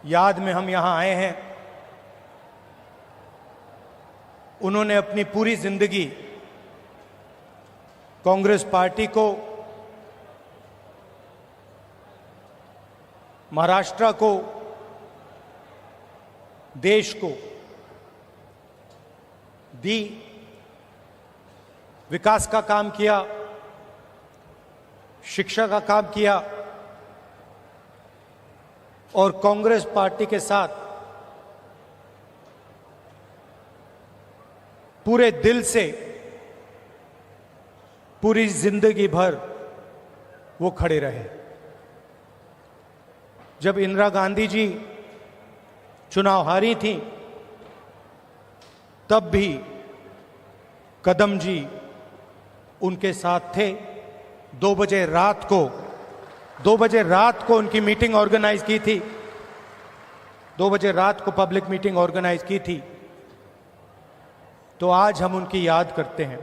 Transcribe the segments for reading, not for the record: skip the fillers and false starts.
याद में हम यहां आए हैं। उन्होंने अपनी पूरी जिंदगी कांग्रेस पार्टी को, महाराष्ट्र को, देश को दी, विकास का काम किया, शिक्षा का काम किया और कांग्रेस पार्टी के साथ पूरे दिल से पूरी जिंदगी भर वो खड़े रहे। जब इंदिरा गांधी जी चुनाव हारी थी तब भी कदम जी उनके साथ थे। 2 बजे रात को उनकी मीटिंग ऑर्गेनाइज की थी, 2 बजे रात को पब्लिक मीटिंग ऑर्गेनाइज की थी। तो आज हम उनकी याद करते हैं।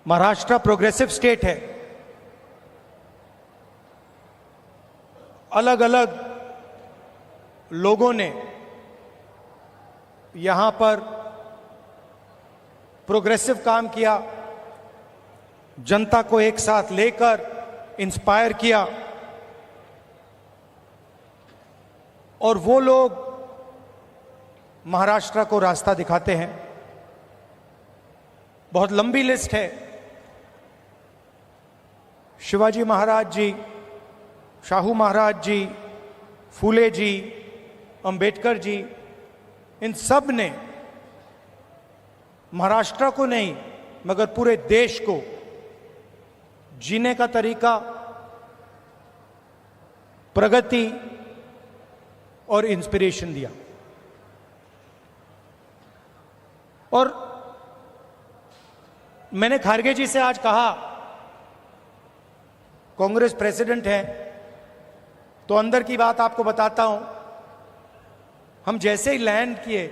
महाराष्ट्र प्रोग्रेसिव स्टेट है। अलग अलग लोगों ने यहां पर प्रोग्रेसिव काम किया, जनता को एक साथ लेकर इंस्पायर किया और वो लोग महाराष्ट्र को रास्ता दिखाते हैं। बहुत लंबी लिस्ट है। शिवाजी महाराज जी, शाहू महाराज जी, फूले जी, अंबेडकर जी, इन सब ने महाराष्ट्र को नहीं मगर पूरे देश को जीने का तरीका, प्रगति और इंस्पिरेशन दिया। और मैंने खारगे जी से आज कहा, कांग्रेस प्रेसिडेंट है तो अंदर की बात आपको बताता हूं। हम जैसे ही लैंड किए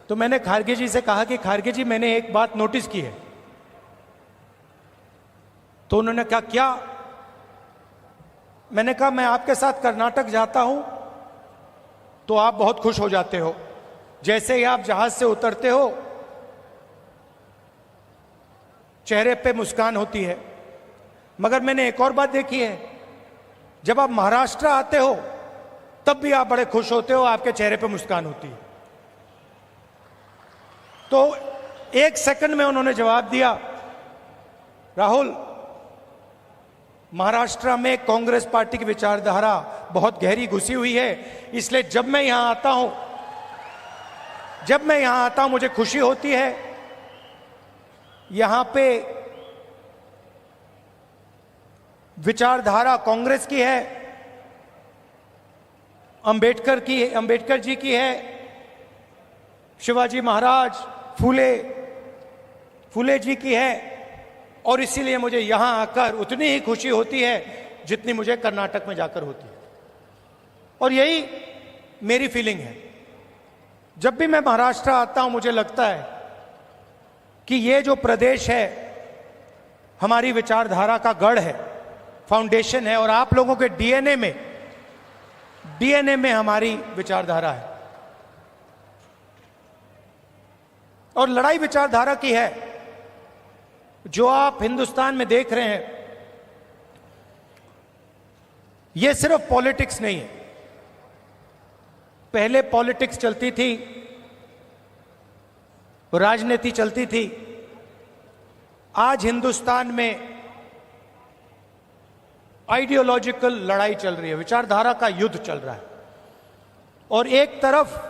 तो मैंने खारगे जी से कहा कि खारगे जी मैंने एक बात नोटिस की है। तो उन्होंने कहा क्या? मैंने कहा मैं आपके साथ कर्नाटक जाता हूं तो आप बहुत खुश हो जाते हो, जैसे ही आप जहाज से उतरते हो चेहरे पे मुस्कान होती है। मगर मैंने एक और बात देखी है, जब आप महाराष्ट्र आते हो तब भी आप बड़े खुश होते हो, आपके चेहरे पे मुस्कान होती है। तो 1 सेकंड में उन्होंने जवाब दिया, राहुल, महाराष्ट्र में कांग्रेस पार्टी की विचारधारा बहुत गहरी घुसी हुई है, इसलिए जब मैं यहां आता हूं मुझे खुशी होती है। यहां पे विचारधारा कांग्रेस की है, अंबेडकर जी की है, शिवाजी महाराज, फूले जी की है और इसीलिए मुझे यहां आकर उतनी ही खुशी होती है जितनी मुझे कर्नाटक में जाकर होती है। और यही मेरी फीलिंग है। जब भी मैं महाराष्ट्र आता हूं मुझे लगता है कि ये जो प्रदेश है हमारी विचारधारा का गढ़ है, फाउंडेशन है और आप लोगों के डीएनए में हमारी विचारधारा है। और लड़ाई विचारधारा की है। जो आप हिंदुस्तान में देख रहे हैं ये सिर्फ पॉलिटिक्स नहीं है। पहले पॉलिटिक्स चलती थी, राजनीति चलती थी। आज हिंदुस्तान में आइडियोलॉजिकल लड़ाई चल रही है, विचारधारा का युद्ध चल रहा है। और एक तरफ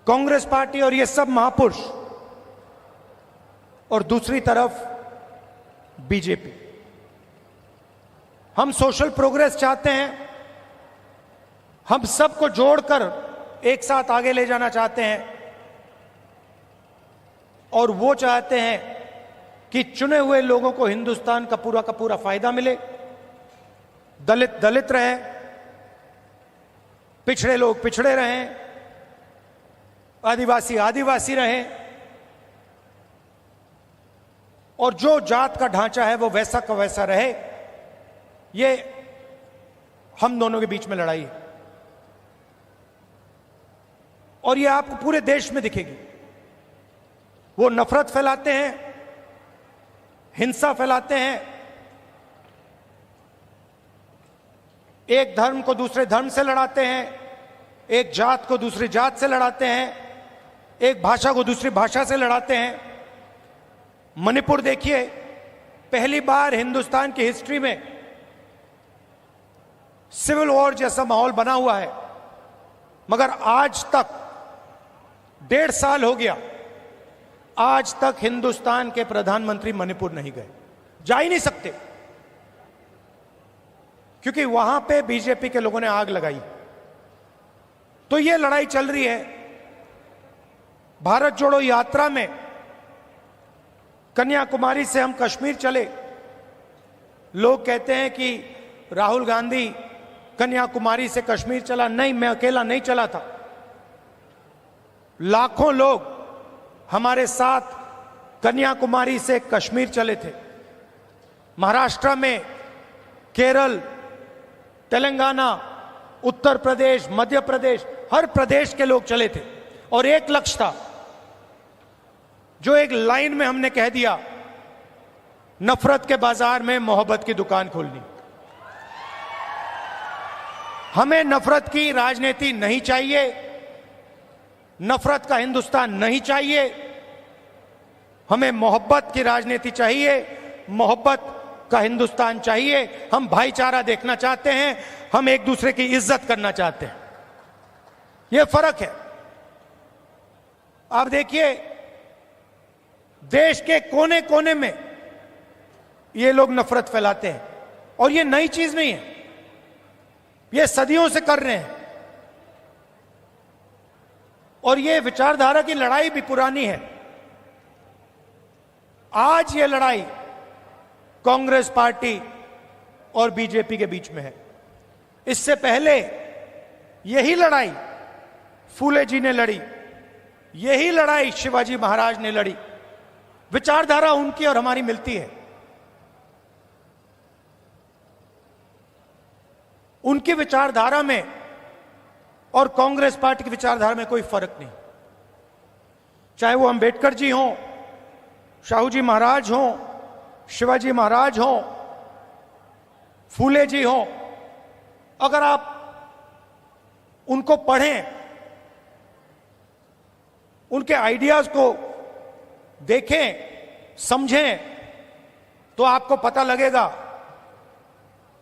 कांग्रेस पार्टी और ये सब महापुरुष और दूसरी तरफ बीजेपी। हम सोशल प्रोग्रेस चाहते हैं, हम सबको जोड़कर एक साथ आगे ले जाना चाहते हैं और वो चाहते हैं कि चुने हुए लोगों को हिंदुस्तान का पूरा फायदा मिले, दलित दलित रहे, पिछड़े लोग पिछड़े रहें, आदिवासी आदिवासी रहें और जो जात का ढांचा है वो वैसा का वैसा रहे। ये हम दोनों के बीच में लड़ाई है, और यह आपको पूरे देश में दिखेगी। वो नफरत फैलाते हैं, हिंसा फैलाते हैं, एक धर्म को दूसरे धर्म से लड़ाते हैं, एक जात को दूसरी जात से लड़ाते हैं, एक भाषा को दूसरी भाषा से लड़ाते हैं। मणिपुर देखिए, पहली बार हिंदुस्तान की हिस्ट्री में सिविल वॉर जैसा माहौल बना हुआ है, मगर आज तक 1.5 साल हो गया, आज तक हिंदुस्तान के प्रधानमंत्री मणिपुर नहीं गए, जा ही नहीं सकते, क्योंकि वहां पे बीजेपी के लोगों ने आग लगाई। तो ये लड़ाई चल रही है। भारत जोड़ो यात्रा में कन्याकुमारी से हम कश्मीर चले। लोग कहते हैं कि राहुल गांधी कन्याकुमारी से कश्मीर चला। नहीं, मैं अकेला नहीं चला था, लाखों लोग हमारे साथ कन्याकुमारी से कश्मीर चले थे। महाराष्ट्र में, केरल, तेलंगाना, उत्तर प्रदेश, मध्य प्रदेश, हर प्रदेश के लोग चले थे, और एक लक्ष्य था जो एक लाइन में हमने कह दिया, नफरत के बाजार में मोहब्बत की दुकान खोलनी। हमें नफरत की राजनीति नहीं चाहिए, नफरत का हिंदुस्तान नहीं चाहिए, हमें मोहब्बत की राजनीति चाहिए, मोहब्बत का हिंदुस्तान चाहिए। हम भाईचारा देखना चाहते हैं, हम एक दूसरे की इज्जत करना चाहते हैं। यह फर्क है। आप देखिए, देश के कोने कोने में ये लोग नफरत फैलाते हैं, और ये नई चीज नहीं है, ये सदियों से कर रहे हैं। और ये विचारधारा की लड़ाई भी पुरानी है। आज ये लड़ाई कांग्रेस पार्टी और बीजेपी के बीच में है। इससे पहले यही लड़ाई फूले जी ने लड़ी, यही लड़ाई शिवाजी महाराज ने लड़ी। विचारधारा उनकी और हमारी मिलती है। उनकी विचारधारा में और कांग्रेस पार्टी की विचारधारा में कोई फर्क नहीं। चाहे वो अंबेडकर जी हों, शाहू जी महाराज हों, शिवाजी महाराज हों, फूले जी हों, अगर आप उनको पढ़ें, उनके आइडियाज को देखें, समझें, तो आपको पता लगेगा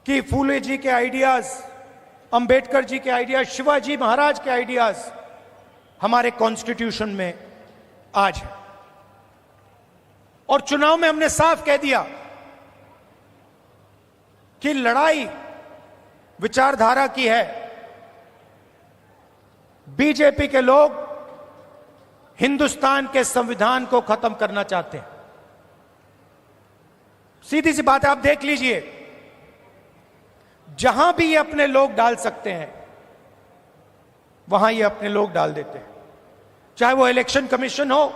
कि फूले जी के आइडियाज, अंबेडकर जी के आइडियाज, शिवाजी महाराज के आइडियाज हमारे कॉन्स्टिट्यूशन में आज है। और चुनाव में हमने साफ कह दिया कि लड़ाई विचारधारा की है। बीजेपी के लोग हिंदुस्तान के संविधान को खत्म करना चाहते हैं। सीधी सी बात है, आप देख लीजिए, जहां भी ये अपने लोग डाल सकते हैं वहां ये अपने लोग डाल देते हैं। चाहे वो इलेक्शन कमीशन हो,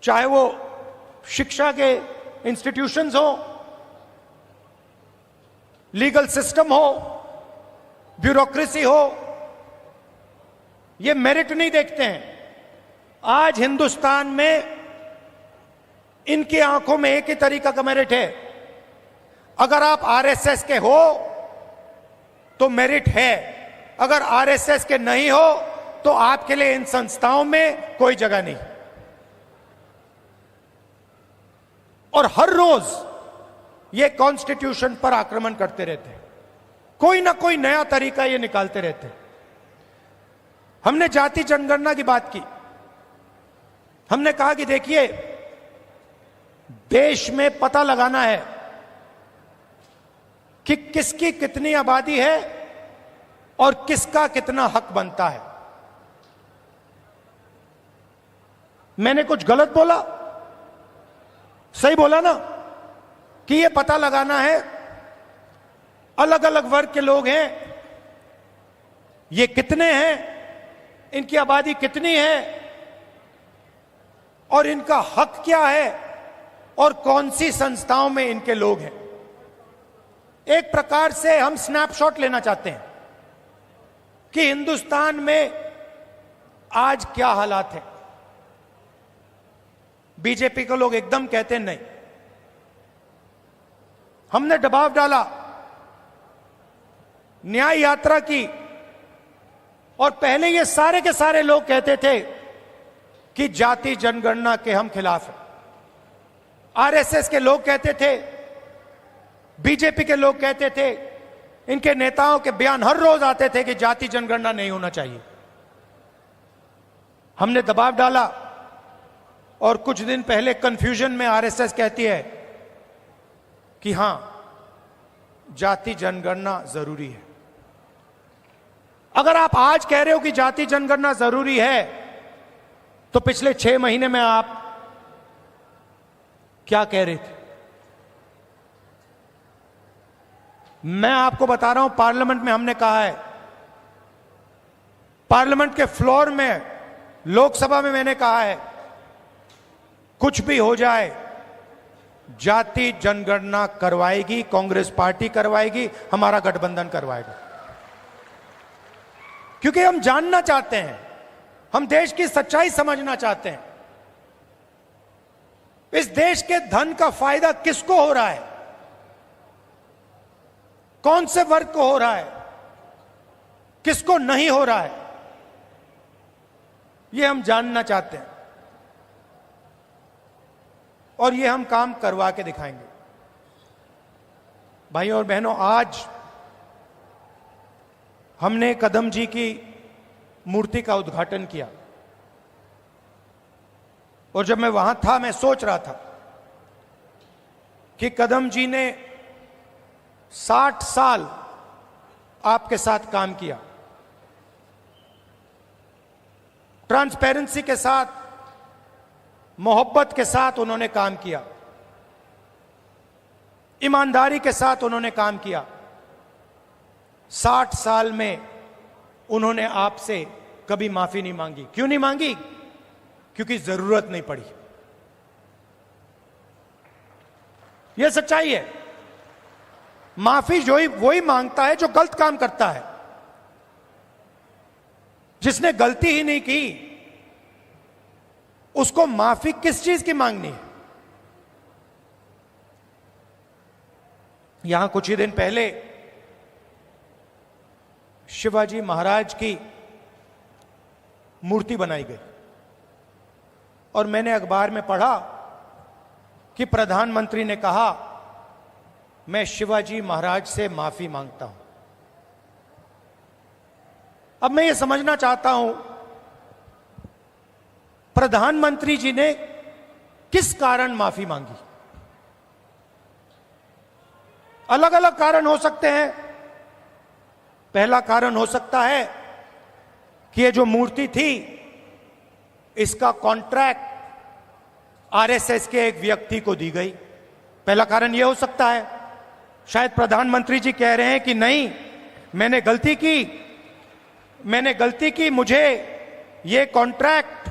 चाहे वो शिक्षा के इंस्टीट्यूशंस हो, लीगल सिस्टम हो, ब्यूरोक्रेसी हो, ये मेरिट नहीं देखते हैं। आज हिंदुस्तान में इनकी आंखों में एक ही तरीका का मेरिट है। अगर आप आरएसएस के हो तो मेरिट है, अगर आरएसएस के नहीं हो तो आपके लिए इन संस्थाओं में कोई जगह नहीं। और हर रोज ये कॉन्स्टिट्यूशन पर आक्रमण करते रहते हैं, कोई ना कोई नया तरीका ये निकालते रहते हैं। हमने जाति जनगणना की बात की। हमने कहा कि देखिए, देश में पता लगाना है कि किसकी कितनी आबादी है और किसका कितना हक बनता है। मैंने कुछ गलत बोला? सही बोला ना? कि ये पता लगाना है, अलग अलग वर्ग के लोग हैं, ये कितने हैं, इनकी आबादी कितनी है और इनका हक क्या है और कौन सी संस्थाओं में इनके लोग हैं। एक प्रकार से हम स्नैपशॉट लेना चाहते हैं कि हिंदुस्तान में आज क्या हालात हैं। बीजेपी के लोग एकदम कहते हैं नहीं, हमने दबाव डाला, न्याय यात्रा की, और पहले ये सारे के सारे लोग कहते थे कि जाति जनगणना के हम खिलाफ हैं। आरएसएस के लोग कहते थे, बीजेपी के लोग कहते थे, इनके नेताओं के बयान हर रोज आते थे कि जाति जनगणना नहीं होना चाहिए। हमने दबाव डाला और कुछ दिन पहले कंफ्यूजन में आरएसएस कहती है कि हां, जाति जनगणना जरूरी है। अगर आप आज कह रहे हो कि जाति जनगणना जरूरी है, तो पिछले 6 महीने में आप क्या कह रहे थे? मैं आपको बता रहा हूं, पार्लियामेंट में हमने कहा है, पार्लियामेंट के फ्लोर में, लोकसभा में मैंने कहा है, कुछ भी हो जाए जाति जनगणना करवाएगी कांग्रेस पार्टी, करवाएगी, हमारा गठबंधन करवाएगा। क्योंकि हम जानना चाहते हैं, हम देश की सच्चाई समझना चाहते हैं। इस देश के धन का फायदा किसको हो रहा है, कौन से वर्ग को हो रहा है, किसको नहीं हो रहा है, यह हम जानना चाहते हैं और यह हम काम करवा के दिखाएंगे। भाइयों और बहनों, आज हमने कदम जी की मूर्ति का उद्घाटन किया और जब मैं वहां था, मैं सोच रहा था कि कदम जी ने 60 साल आपके साथ काम किया, ट्रांसपेरेंसी के साथ, मोहब्बत के साथ उन्होंने काम किया, ईमानदारी के साथ उन्होंने काम किया। 60 साल में उन्होंने आपसे कभी माफी नहीं मांगी। क्यों नहीं मांगी? क्योंकि जरूरत नहीं पड़ी। यह सच्चाई है। माफी वही मांगता है जो गलत काम करता है। जिसने गलती ही नहीं की, उसको माफी किस चीज की मांगनी है? यहां कुछ ही दिन पहले शिवाजी महाराज की मूर्ति बनाई गई और मैंने अखबार में पढ़ा कि प्रधानमंत्री ने कहा, मैं शिवाजी महाराज से माफी मांगता हूं। अब मैं ये समझना चाहता हूं, प्रधानमंत्री जी ने किस कारण माफी मांगी? अलग अलग कारण हो सकते हैं। पहला कारण हो सकता है कि ये जो मूर्ति थी, इसका कॉन्ट्रैक्ट आरएसएस के एक व्यक्ति को दी गई। पहला कारण यह हो सकता है। शायद प्रधानमंत्री जी कह रहे हैं कि नहीं, मैंने गलती की, मुझे ये कॉन्ट्रैक्ट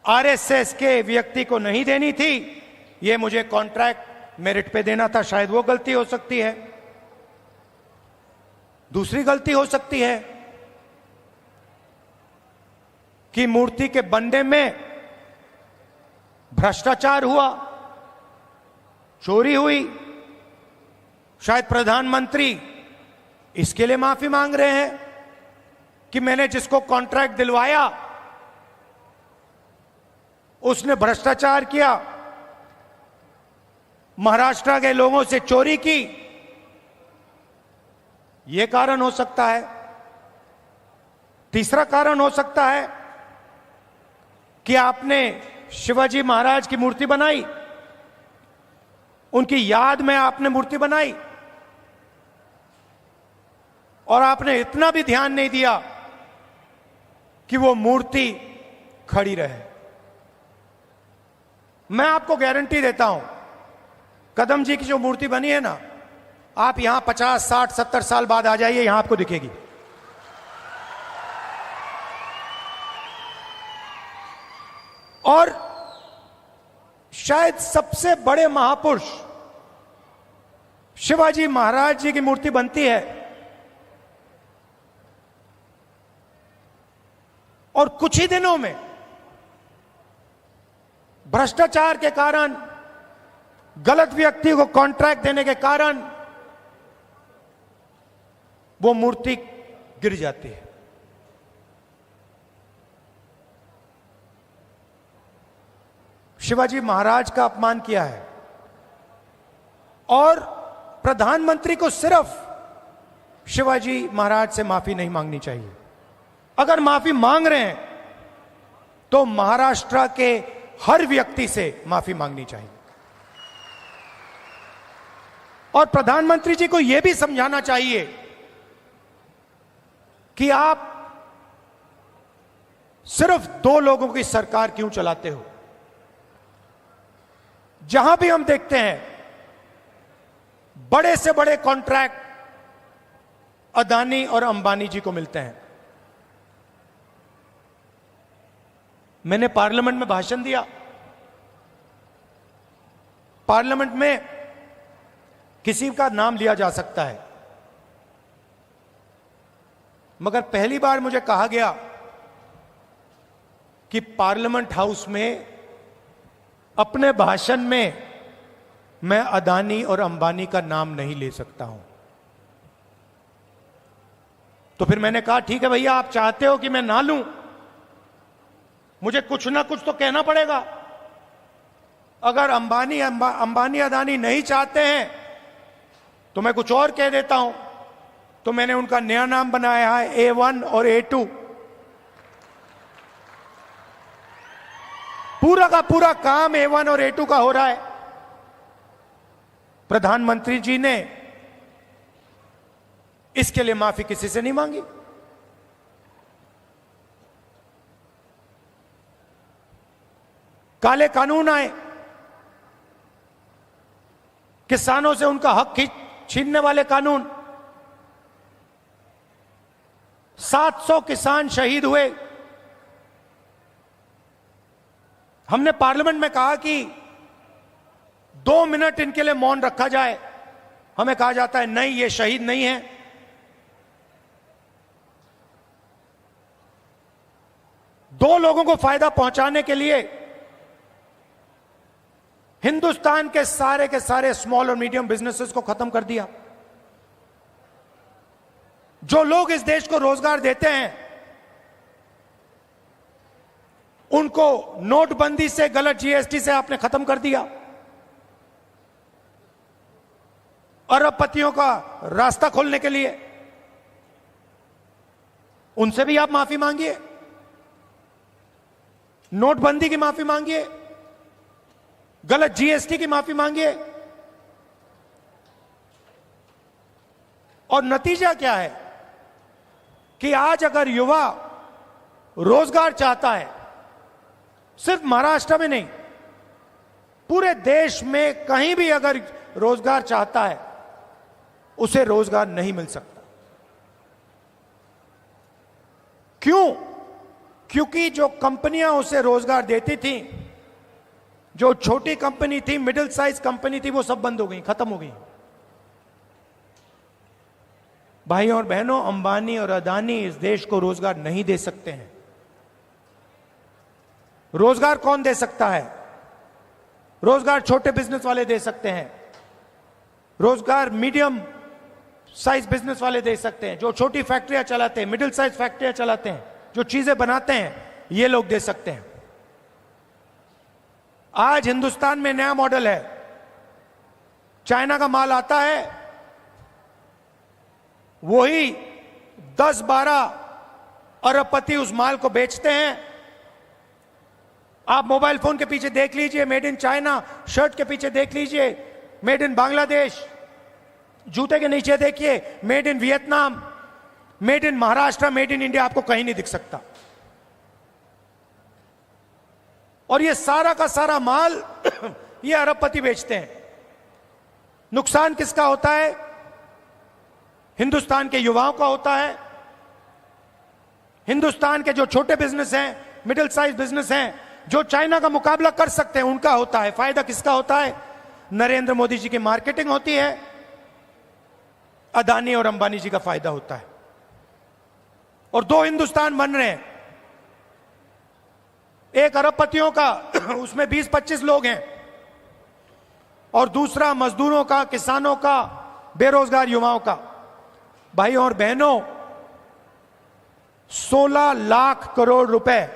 आरएसएस के व्यक्ति को नहीं देनी थी, ये मुझे कॉन्ट्रैक्ट मेरिट पे देना था। शायद वो गलती हो सकती है। दूसरी गलती हो सकती है कि मूर्ति के बनने में भ्रष्टाचार हुआ, चोरी हुई। शायद प्रधानमंत्री इसके लिए माफी मांग रहे हैं कि मैंने जिसको कॉन्ट्रैक्ट दिलवाया उसने भ्रष्टाचार किया, महाराष्ट्र के लोगों से चोरी की। यह कारण हो सकता है। तीसरा कारण हो सकता है कि आपने शिवाजी महाराज की मूर्ति बनाई, उनकी याद में आपने मूर्ति बनाई और आपने इतना भी ध्यान नहीं दिया कि वो मूर्ति खड़ी रहे। मैं आपको गारंटी देता हूं, कदम जी की जो मूर्ति बनी है ना, आप यहां 50, 60, 70 साल बाद आ जाइए, यहां आपको दिखेगी। और शायद सबसे बड़े महापुरुष शिवाजी महाराज जी की मूर्ति बनती है और कुछ ही दिनों में भ्रष्टाचार के कारण, गलत व्यक्ति को कॉन्ट्रैक्ट देने के कारण वो मूर्ति गिर जाती है। शिवाजी महाराज का अपमान किया है और प्रधानमंत्री को सिर्फ शिवाजी महाराज से माफी नहीं मांगनी चाहिए। अगर माफी मांग रहे हैं तो महाराष्ट्र के हर व्यक्ति से माफी मांगनी चाहिए और प्रधानमंत्री जी को यह भी समझाना चाहिए कि आप सिर्फ 2 लोगों की सरकार क्यों चलाते हो। जहां भी हम देखते हैं बड़े से बड़े कॉन्ट्रैक्ट अदानी और अंबानी जी को मिलते हैं। मैंने पार्लियामेंट में भाषण दिया। पार्लियामेंट में किसी का नाम लिया जा सकता है, मगर पहली बार मुझे कहा गया कि पार्लियामेंट हाउस में अपने भाषण में मैं अदानी और अंबानी का नाम नहीं ले सकता हूं। तो फिर मैंने कहा ठीक है भैया, आप चाहते हो कि मैं ना लूं, मुझे कुछ ना कुछ तो कहना पड़ेगा। अगर अंबानी अदानी नहीं चाहते हैं तो मैं कुछ और कह देता हूं। तो मैंने उनका नया नाम बनाया है A1 और A2। पूरा का पूरा काम A1 और A2 का हो रहा है। प्रधानमंत्री जी ने इसके लिए माफी किसी से नहीं मांगी। काले कानून आए, किसानों से उनका हक छीनने वाले कानून, 700 किसान शहीद हुए। हमने पार्लियामेंट में कहा कि 2 मिनट इनके लिए मौन रखा जाए। हमें कहा जाता है नहीं, ये शहीद नहीं है। दो लोगों को फायदा पहुंचाने के लिए हिंदुस्तान के सारे स्मॉल और मीडियम बिजनेसेस को खत्म कर दिया। जो लोग इस देश को रोजगार देते हैं उनको नोटबंदी से, गलत जीएसटी से आपने खत्म कर दिया। अरबपतियों का रास्ता खोलने के लिए उनसे भी आप माफी मांगिए, नोटबंदी की माफी मांगिए, गलत जीएसटी की माफी मांगिए। और नतीजा क्या है कि आज अगर युवा रोजगार चाहता है, सिर्फ महाराष्ट्र में नहीं, पूरे देश में कहीं भी अगर रोजगार चाहता है, उसे रोजगार नहीं मिल सकता। क्यों? क्योंकि जो कंपनियां उसे रोजगार देती थी, जो छोटी कंपनी थी, मिडिल साइज कंपनी थी, वो सब बंद हो गई, खत्म हो गई। भाइयों और बहनों, अंबानी और अदानी इस देश को रोजगार नहीं दे सकते हैं। रोजगार कौन दे सकता है? रोजगार छोटे बिजनेस वाले दे सकते हैं, रोजगार मीडियम साइज बिजनेस वाले दे सकते हैं, जो छोटी फैक्ट्रियां चलाते हैं, मिडिल साइज फैक्ट्रियां चलाते हैं, जो चीजें बनाते हैं, ये लोग दे सकते हैं। आज हिंदुस्तान में नया मॉडल है, चाइना का माल आता है, वही 10-12 अरबपति उस माल को बेचते हैं। आप मोबाइल फोन के पीछे देख लीजिए मेड इन चाइना, शर्ट के पीछे देख लीजिए मेड इन बांग्लादेश, जूते के नीचे देखिए made in Vietnam, made in Maharashtra, made in India, आपको कहीं नहीं दिख सकता। और ये सारा का सारा माल ये अरबपति बेचते हैं। नुकसान किसका होता है? हिंदुस्तान के युवाओं का होता है। हिंदुस्तान के जो छोटे बिजनेस हैं, मिडिल साइज बिजनेस हैं, जो चाइना का मुकाबला कर सकते हैं, उनका होता है। फायदा किसका होता है? नरेंद्र मोदी जी की मार्केटिंग होती है, अदानी और अंबानी जी का फायदा होता है। और दो हिंदुस्तान बन रहे हैं, एक अरबपतियों का, उसमें 20-25 लोग हैं, और दूसरा मजदूरों का, किसानों का, बेरोजगार युवाओं का। भाइयों और बहनों, 16 लाख करोड़ रुपए,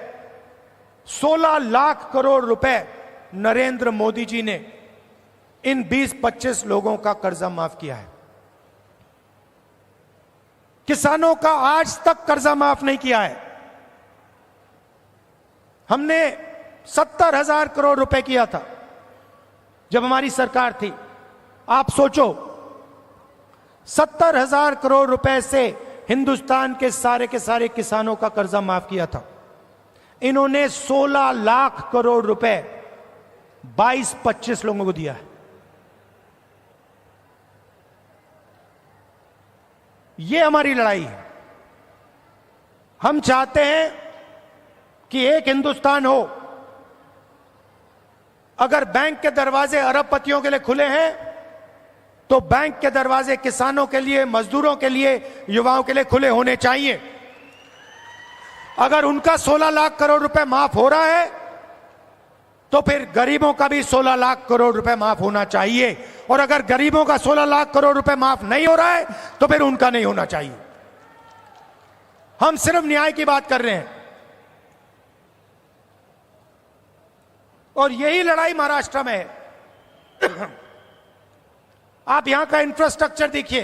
16 लाख करोड़ रुपए नरेंद्र मोदी जी ने इन 20-25 लोगों का कर्जा माफ किया है। किसानों का आज तक कर्जा माफ नहीं किया है। हमने 70,000 करोड़ रुपए किया था जब हमारी सरकार थी। आप सोचो, 70,000 करोड़ रुपए से हिंदुस्तान के सारे किसानों का कर्जा माफ किया था। इन्होंने 16 लाख करोड़ रुपए 22-25 लोगों को दिया है। यह हमारी लड़ाई है। हम चाहते हैं कि एक हिंदुस्तान हो। अगर बैंक के दरवाजे अरबपतियों के लिए खुले हैं, तो बैंक के दरवाजे किसानों के लिए, मजदूरों के लिए, युवाओं के लिए खुले होने चाहिए। अगर उनका 16 लाख करोड़ रुपए माफ हो रहा है, तो फिर गरीबों का भी 16 लाख करोड़ रुपए माफ होना चाहिए। और अगर गरीबों का 16 लाख करोड़ रुपए माफ नहीं हो रहा है, तो फिर उनका नहीं होना चाहिए। हम सिर्फ न्याय की बात कर रहे हैं। और यही लड़ाई महाराष्ट्र में है। आप यहां का इंफ्रास्ट्रक्चर देखिए,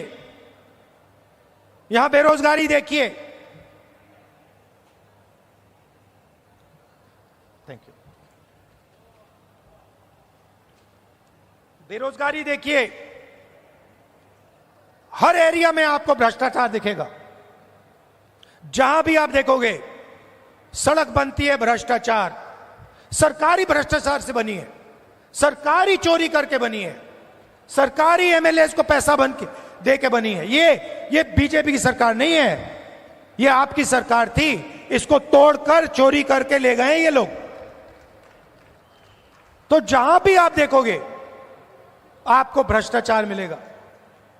यहां बेरोजगारी देखिए। Thank you. बेरोजगारी देखिए, हर एरिया में आपको भ्रष्टाचार दिखेगा। जहां भी आप देखोगे सड़क बनती है, भ्रष्टाचार, सरकारी भ्रष्टाचार से बनी है, सरकारी चोरी करके बनी है, सरकारी एमएलएस को पैसा बन के दे के बनी है। ये बीजेपी की सरकार नहीं है, ये आपकी सरकार थी। इसको तोड़कर चोरी करके ले गए ये लोग। तो जहां भी आप देखोगे आपको भ्रष्टाचार मिलेगा।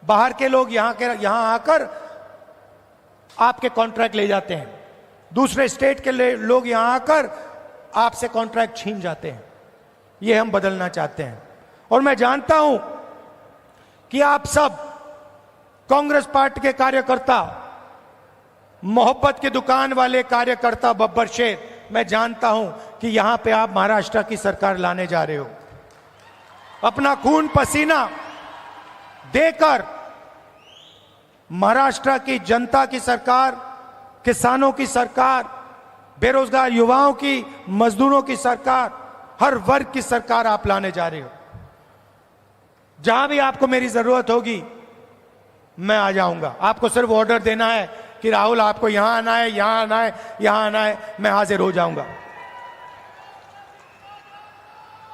बाहर के लोग यहां आकर आपके कॉन्ट्रैक्ट ले जाते हैं, दूसरे स्टेट के लोग यहां आकर आपसे कॉन्ट्रैक्ट छीन जाते हैं। ये हम बदलना चाहते हैं। और मैं जानता हूं कि आप सब कांग्रेस पार्टी के कार्यकर्ता, मोहब्बत की दुकान वाले कार्यकर्ता, बब्बर शेर, मैं जानता हूं कि यहां पे आप महाराष्ट्र की सरकार लाने जा रहे हो। अपना खून पसीना देकर महाराष्ट्र की जनता की सरकार, किसानों की सरकार, बेरोजगार युवाओं की, मजदूरों की सरकार, हर वर्ग की सरकार आप लाने जा रहे हो। जहां भी आपको मेरी जरूरत होगी मैं आ जाऊंगा। आपको सिर्फ ऑर्डर देना है कि राहुल आपको यहां आना है, यहां आना है, यहां आना है, मैं हाजिर हो जाऊंगा।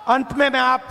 अंत में मैं आप